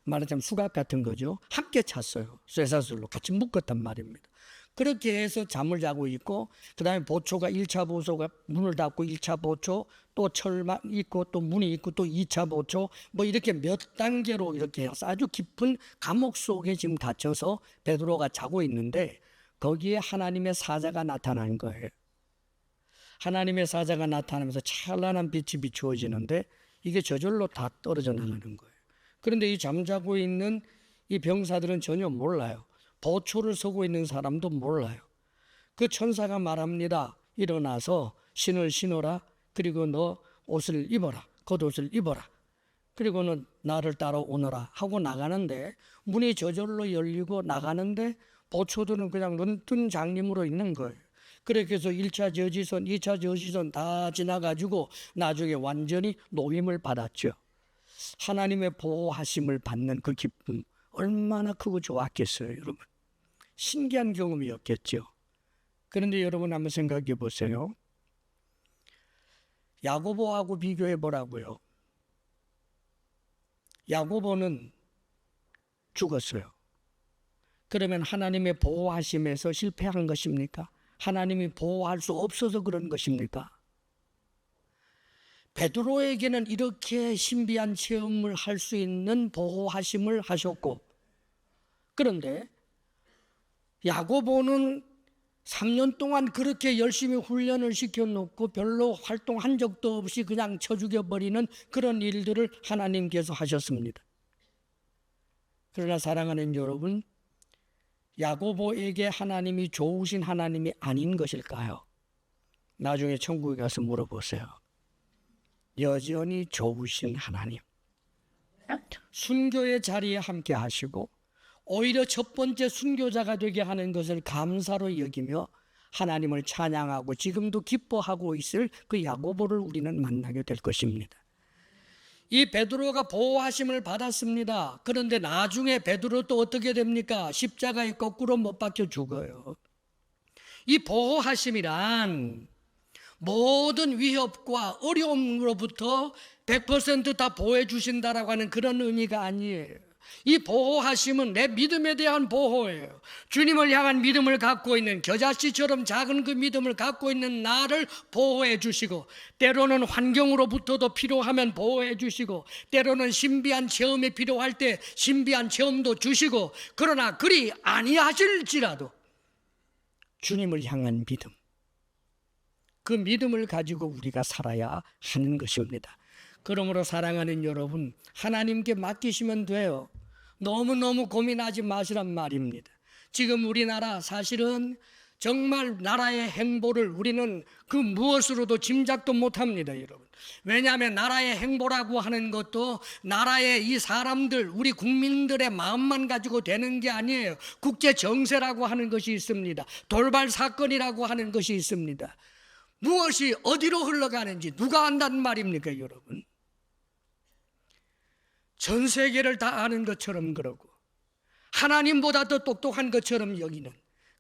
말하자면 수갑 같은 거죠. 함께 찼어요. 쇠사슬로 같이 묶었단 말입니다. 그렇게 해서 잠을 자고 있고, 그 다음에 보초가 1차 보초가 문을 닫고 1차 보초, 또 철만 있고 또 문이 있고 또 2차 보초, 뭐 이렇게 몇 단계로 이렇게 해서 아주 깊은 감옥 속에 지금 갇혀서 베드로가 자고 있는데 거기에 하나님의 사자가 나타난 거예요. 하나님의 사자가 나타나면서 찬란한 빛이 비추어지는데 이게 저절로 다 떨어져 나가는 거예요. 그런데 이 잠자고 있는 이 병사들은 전혀 몰라요. 보초를 서고 있는 사람도 몰라요. 그 천사가 말합니다. 일어나서 신을 신어라. 그리고 너 옷을 입어라. 겉옷을 입어라. 그리고는 나를 따라오너라 하고 나가는데 문이 저절로 열리고 나가는데 보초들은 그냥 눈뜬 장님으로 있는 거예요. 그렇게 해서 1차 저지선, 2차 저지선 다 지나가지고 나중에 완전히 노임을 받았죠. 하나님의 보호하심을 받는 그 기쁨 얼마나 크고 좋았겠어요, 여러분. 신기한 경험이었겠죠. 그런데 여러분 한번 생각해 보세요. 야고보하고 비교해 보라고요. 야고보는 죽었어요. 그러면 하나님의 보호하심에서 실패한 것입니까? 하나님이 보호할 수 없어서 그런 것입니까? 베드로에게는 이렇게 신비한 체험을 할 수 있는 보호하심을 하셨고, 그런데 야고보는 3년 동안 그렇게 열심히 훈련을 시켜놓고 별로 활동한 적도 없이 그냥 쳐 죽여버리는 그런 일들을 하나님께서 하셨습니다. 그러나 사랑하는 여러분, 야고보에게 하나님이 좋으신 하나님이 아닌 것일까요? 나중에 천국에 가서 물어보세요. 여전히 좋으신 하나님, 순교의 자리에 함께 하시고 오히려 첫 번째 순교자가 되게 하는 것을 감사로 여기며 하나님을 찬양하고 지금도 기뻐하고 있을 그 야고보를 우리는 만나게 될 것입니다. 이 베드로가 보호하심을 받았습니다. 그런데 나중에 베드로 또 어떻게 됩니까? 십자가에 거꾸로 못 박혀 죽어요. 이 보호하심이란 모든 위협과 어려움으로부터 100% 다 보호해 주신다라고 하는 그런 의미가 아니에요. 이 보호하심은 내 믿음에 대한 보호예요. 주님을 향한 믿음을 갖고 있는 겨자씨처럼 작은 그 믿음을 갖고 있는 나를 보호해 주시고, 때로는 환경으로부터도 필요하면 보호해 주시고, 때로는 신비한 체험이 필요할 때 신비한 체험도 주시고, 그러나 그리 아니하실지라도 주님을 향한 믿음, 그 믿음을 가지고 우리가 살아야 하는 것입니다. 그러므로 사랑하는 여러분, 하나님께 맡기시면 돼요. 너무너무 고민하지 마시란 말입니다. 지금 우리나라 사실은 정말 나라의 행보를 우리는 그 무엇으로도 짐작도 못합니다, 여러분. 왜냐하면 나라의 행보라고 하는 것도 나라의 이 사람들, 우리 국민들의 마음만 가지고 되는 게 아니에요. 국제 정세라고 하는 것이 있습니다. 돌발 사건이라고 하는 것이 있습니다. 무엇이 어디로 흘러가는지 누가 안다는 말입니까, 여러분? 전 세계를 다 아는 것처럼 그러고 하나님보다 더 똑똑한 것처럼 여기는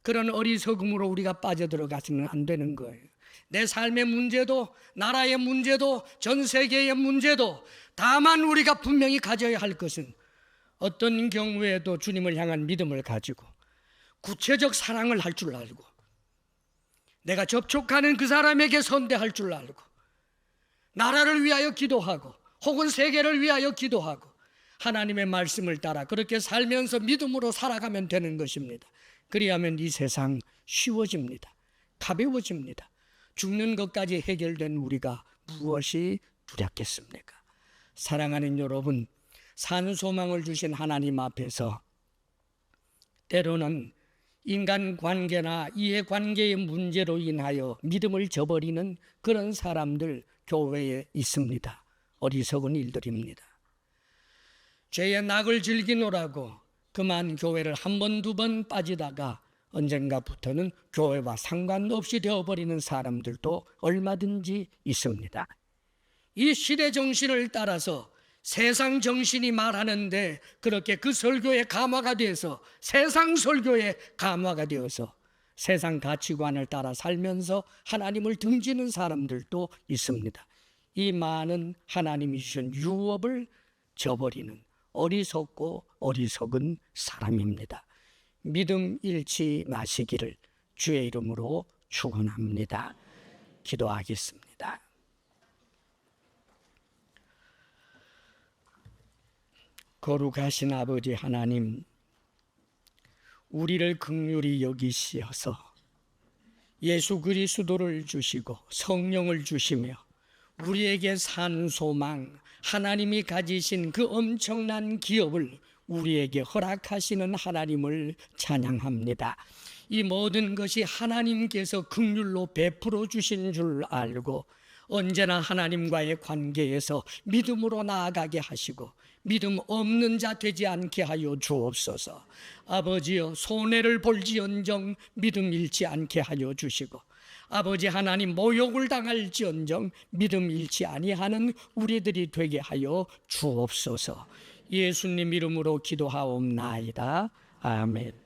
그런 어리석음으로 우리가 빠져들어가서는 안 되는 거예요. 내 삶의 문제도, 나라의 문제도, 전 세계의 문제도, 다만 우리가 분명히 가져야 할 것은 어떤 경우에도 주님을 향한 믿음을 가지고 구체적 사랑을 할 줄 알고, 내가 접촉하는 그 사람에게 선대할 줄 알고, 나라를 위하여 기도하고 혹은 세계를 위하여 기도하고 하나님의 말씀을 따라 그렇게 살면서 믿음으로 살아가면 되는 것입니다. 그리하면 이 세상 쉬워집니다. 가벼워집니다. 죽는 것까지 해결된 우리가 무엇이 두렵겠습니까? 사랑하는 여러분, 산 소망을 주신 하나님 앞에서 때로는 인간관계나 이해관계의 문제로 인하여 믿음을 저버리는 그런 사람들 교회에 있습니다. 어리석은 일들입니다. 죄의 낙을 즐기노라고 그만 교회를 한 번, 두 번 빠지다가 언젠가부터는 교회와 상관없이 되어버리는 사람들도 얼마든지 있습니다. 이 시대 정신을 따라서 세상 정신이 말하는데 그렇게 그 설교에 감화가 되어서 세상 설교에 감화가 되어서 세상 가치관을 따라 살면서 하나님을 등지는 사람들도 있습니다. 이 많은 하나님이 주신 유업을 저버리는 어리석고 어리석은 사람입니다. 믿음 잃지 마시기를 주의 이름으로 축원합니다. 기도하겠습니다. 거룩하신 아버지 하나님, 우리를 긍휼히 여기시어서 예수 그리스도를 주시고 성령을 주시며 우리에게 산 소망, 하나님이 가지신 그 엄청난 기업을 우리에게 허락하시는 하나님을 찬양합니다. 이 모든 것이 하나님께서 긍휼로 베풀어 주신 줄 알고 언제나 하나님과의 관계에서 믿음으로 나아가게 하시고 믿음 없는 자 되지 않게 하여 주옵소서. 아버지여, 손해를 볼지언정 믿음 잃지 않게 하여 주시고, 아버지 하나님, 모욕을 당할지언정 믿음 잃지 아니하는 우리들이 되게 하여 주옵소서. 예수님 이름으로 기도하옵나이다. 아멘.